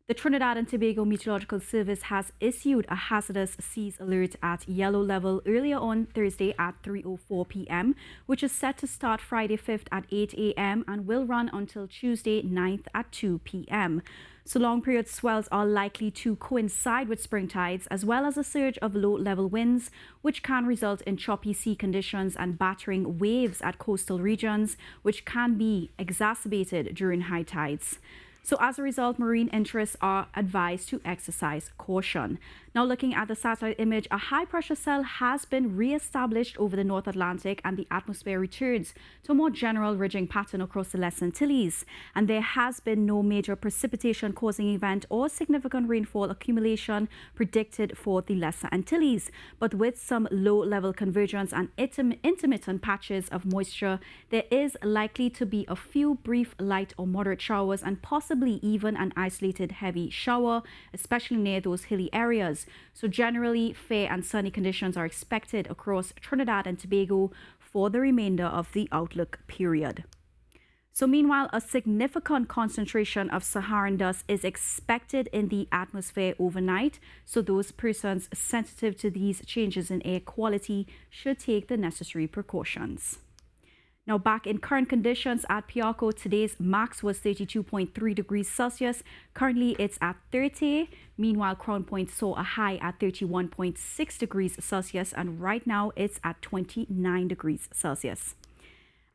The Trinidad and Tobago Meteorological Service has issued a hazardous seas alert at yellow level earlier on Thursday at 3:04 p.m., which is set to start Friday 5th at 8 a.m. and will run until Tuesday 9th at 2 p.m. So long period swells are likely to coincide with spring tides as well as a surge of low-level winds, which can result in choppy sea conditions and battering waves at coastal regions, which can be exacerbated during high tides. So as a result, marine interests are advised to exercise caution. Now looking at the satellite image, a high pressure cell has been re-established over the North Atlantic and the atmosphere returns to a more general ridging pattern across the Lesser Antilles. And there has been no major precipitation causing event or significant rainfall accumulation predicted for the Lesser Antilles. But with some low-level convergence and intermittent patches of moisture, there is likely to be a few brief light or moderate showers and possibly even an isolated heavy shower, especially near those hilly areas. So generally, fair and sunny conditions are expected across Trinidad and Tobago for the remainder of the outlook period. So meanwhile, a significant concentration of Saharan dust is expected in the atmosphere overnight. So those persons sensitive to these changes in air quality should take the necessary precautions. Now back in current conditions at Piarco, today's max was 32.3 degrees Celsius. Currently it's at 30. Meanwhile, Crown Point saw a high at 31.6 degrees Celsius and right now it's at 29 degrees Celsius.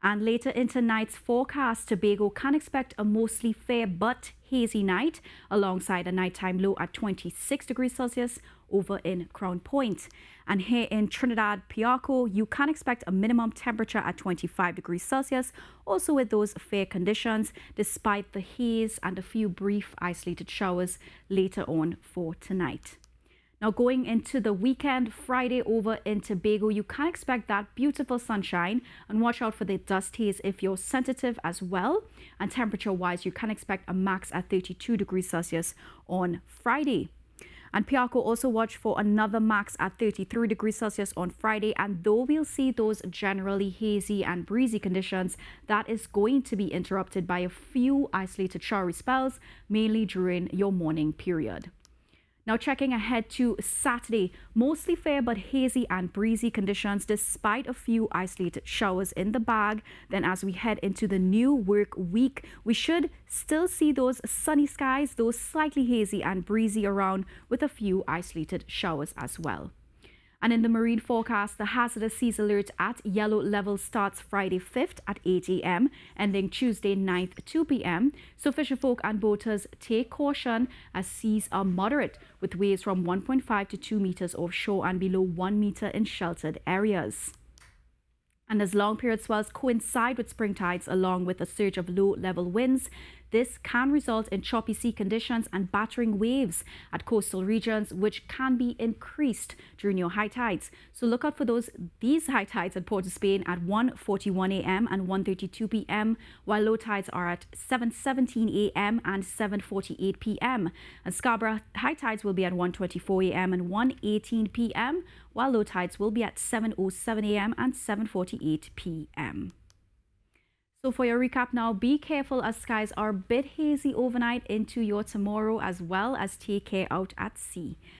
And later in tonight's forecast, Tobago can expect a mostly fair but hazy night alongside a nighttime low at 26 degrees Celsius over in Crown Point. And here in Trinidad, Piarco, you can expect a minimum temperature at 25 degrees Celsius, also with those fair conditions, despite the haze and a few brief isolated showers later on for tonight. Now going into the weekend, Friday over in Tobago, you can expect that beautiful sunshine and watch out for the dust haze if you're sensitive as well. And temperature-wise, you can expect a max at 32 degrees Celsius on Friday. And Piarco also watch for another max at 33 degrees Celsius on Friday. And though we'll see those generally hazy and breezy conditions, that is going to be interrupted by a few isolated showery spells, mainly during your morning period. Now checking ahead to Saturday, mostly fair but hazy and breezy conditions despite a few isolated showers in the bag. Then as we head into the new work week, we should still see those sunny skies, those slightly hazy and breezy around with a few isolated showers as well. And in the marine forecast, the Hazardous Seas Alert at yellow level starts Friday 5th at 8 a.m. ending Tuesday 9th 2 p.m. So fisherfolk and boaters take caution as seas are moderate with waves from 1.5 to 2 meters offshore and below 1 meter in sheltered areas. And as long period swells coincide with spring tides along with a surge of low-level winds, this can result in choppy sea conditions and battering waves at coastal regions, which can be increased during your high tides. So look out for these high tides at Port of Spain at 1:41 a.m. and 1:32 p.m., while low tides are at 7:17 a.m. and 7:48 p.m. And Scarborough high tides will be at 1:24 a.m. and 1:18 p.m., while low tides will be at 7:07 a.m. and 7:48 p.m. So for your recap now, be careful as skies are a bit hazy overnight into your tomorrow, as well as take care out at sea.